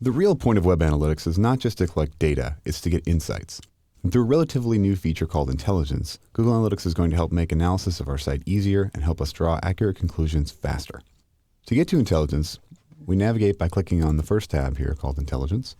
The real point of web analytics is not just to collect data, it's to get insights. And through a relatively new feature called Intelligence, Google Analytics is going to help make analysis of our site easier and help us draw accurate conclusions faster. To get to Intelligence, we navigate by clicking on the first tab here called Intelligence.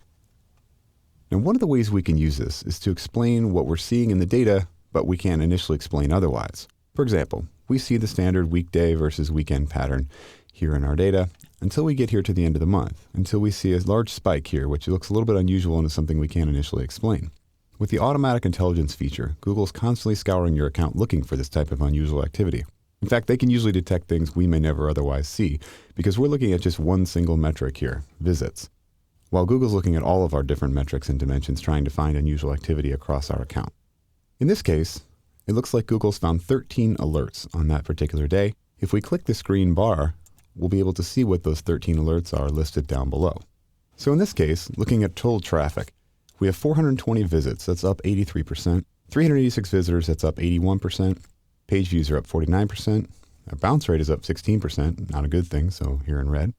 And one of the ways we can use this is to explain what we're seeing in the data, but we can't initially explain otherwise. For example, we see the standard weekday versus weekend pattern here in our data until we get here to the end of the month, until we see a large spike here, which looks a little bit unusual and is something we can't initially explain. With the automatic intelligence feature, Google's constantly scouring your account looking for this type of unusual activity. In fact, they can usually detect things we may never otherwise see because we're looking at just one single metric here, visits, while Google's looking at all of our different metrics and dimensions trying to find unusual activity across our account. In this case, it looks like Google's found 13 alerts on that particular day. If we click this green bar, we'll be able to see what those 13 alerts are listed down below. So in this case, looking at total traffic, we have 420 visits, that's up 83%, 386 visitors, that's up 81%, page views are up 49%, our bounce rate is up 16%, not a good thing, so here in red.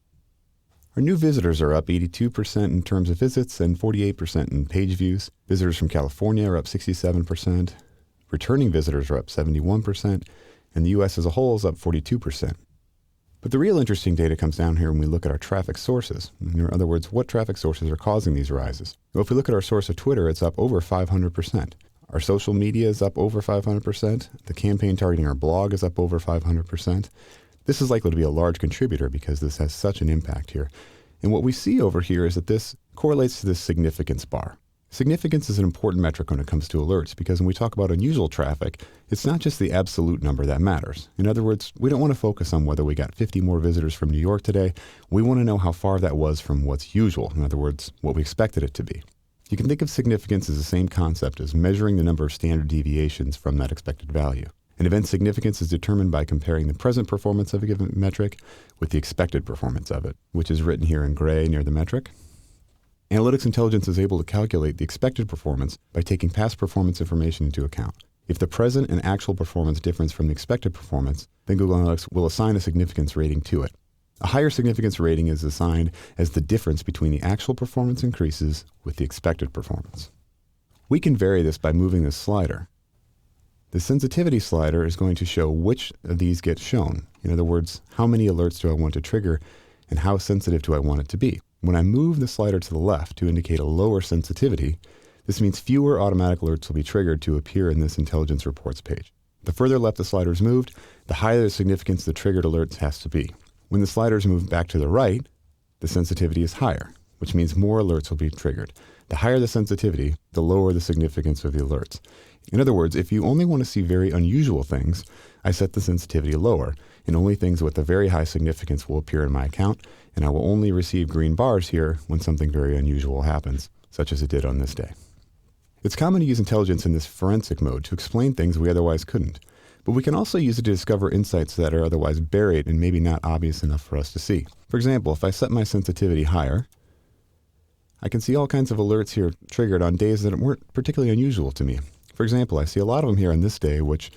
Our new visitors are up 82% in terms of visits and 48% in page views. Visitors from California are up 67%, returning visitors are up 71%, and the US as a whole is up 42%. But the real interesting data comes down here when we look at our traffic sources. In other words, what traffic sources are causing these rises? Well, if we look at our source of Twitter, it's up over 500%. Our social media is up over 500%. The campaign targeting our blog is up over 500%. This is likely to be a large contributor because this has such an impact here. And what we see over here is that this correlates to this significance bar. Significance is an important metric when it comes to alerts because when we talk about unusual traffic, it's not just the absolute number that matters. In other words, we don't want to focus on whether we got 50 more visitors from New York today. We want to know how far that was from what's usual. In other words, what we expected it to be. You can think of significance as the same concept as measuring the number of standard deviations from that expected value. An event's significance is determined by comparing the present performance of a given metric with the expected performance of it, which is written here in gray near the metric. Analytics Intelligence is able to calculate the expected performance by taking past performance information into account. If the present and actual performance differs from the expected performance, then Google Analytics will assign a significance rating to it. A higher significance rating is assigned as the difference between the actual performance increases with the expected performance. We can vary this by moving this slider. The sensitivity slider is going to show which of these get shown. In other words, how many alerts do I want to trigger and how sensitive do I want it to be? When I move the slider to the left to indicate a lower sensitivity, this means fewer automatic alerts will be triggered to appear in this intelligence reports page. The further left the slider is moved, the higher the significance the triggered alerts has to be. When the slider is moved back to the right, the sensitivity is higher, which means more alerts will be triggered. The higher the sensitivity, the lower the significance of the alerts. In other words, if you only want to see very unusual things, I set the sensitivity lower, and only things with a very high significance will appear in my account, and I will only receive green bars here when something very unusual happens, such as it did on this day. It's common to use intelligence in this forensic mode to explain things we otherwise couldn't, but we can also use it to discover insights that are otherwise buried and maybe not obvious enough for us to see. For example, if I set my sensitivity higher, I can see all kinds of alerts here triggered on days that weren't particularly unusual to me. For example, I see a lot of them here on this day, which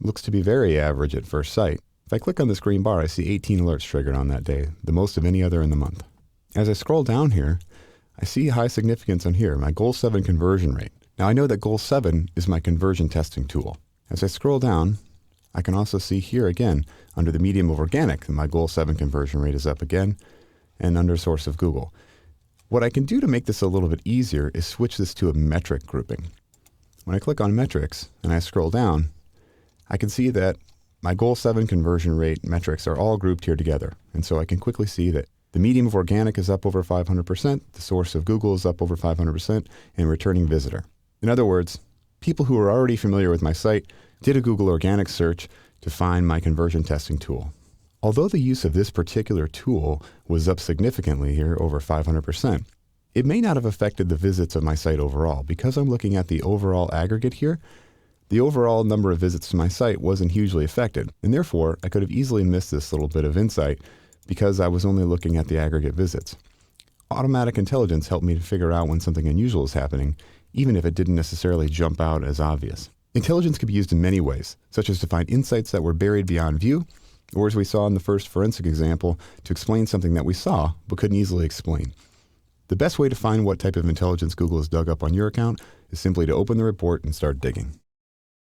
looks to be very average at first sight. If I click on this green bar, I see 18 alerts triggered on that day, the most of any other in the month. As I scroll down here, I see high significance on here, my Goal 7 conversion rate. Now I know that Goal 7 is my conversion testing tool. As I scroll down, I can also see here again, under the medium of organic, that my Goal 7 conversion rate is up again, and under source of Google. What I can do to make this a little bit easier is switch this to a metric grouping. When I click on metrics and I scroll down, I can see that my Goal 7 conversion rate metrics are all grouped here together. And so I can quickly see that the medium of organic is up over 500%, the source of Google is up over 500%, and returning visitor. In other words, people who are already familiar with my site did a Google organic search to find my conversion testing tool. Although the use of this particular tool was up significantly here, over 500%, it may not have affected the visits of my site overall. Because I'm looking at the overall aggregate here, the overall number of visits to my site wasn't hugely affected, and therefore I could have easily missed this little bit of insight because I was only looking at the aggregate visits. Automatic intelligence helped me to figure out when something unusual is happening, even if it didn't necessarily jump out as obvious. Intelligence could be used in many ways, such as to find insights that were buried beyond view, or as we saw in the first forensic example, to explain something that we saw but couldn't easily explain. The best way to find what type of intelligence Google has dug up on your account is simply to open the report and start digging.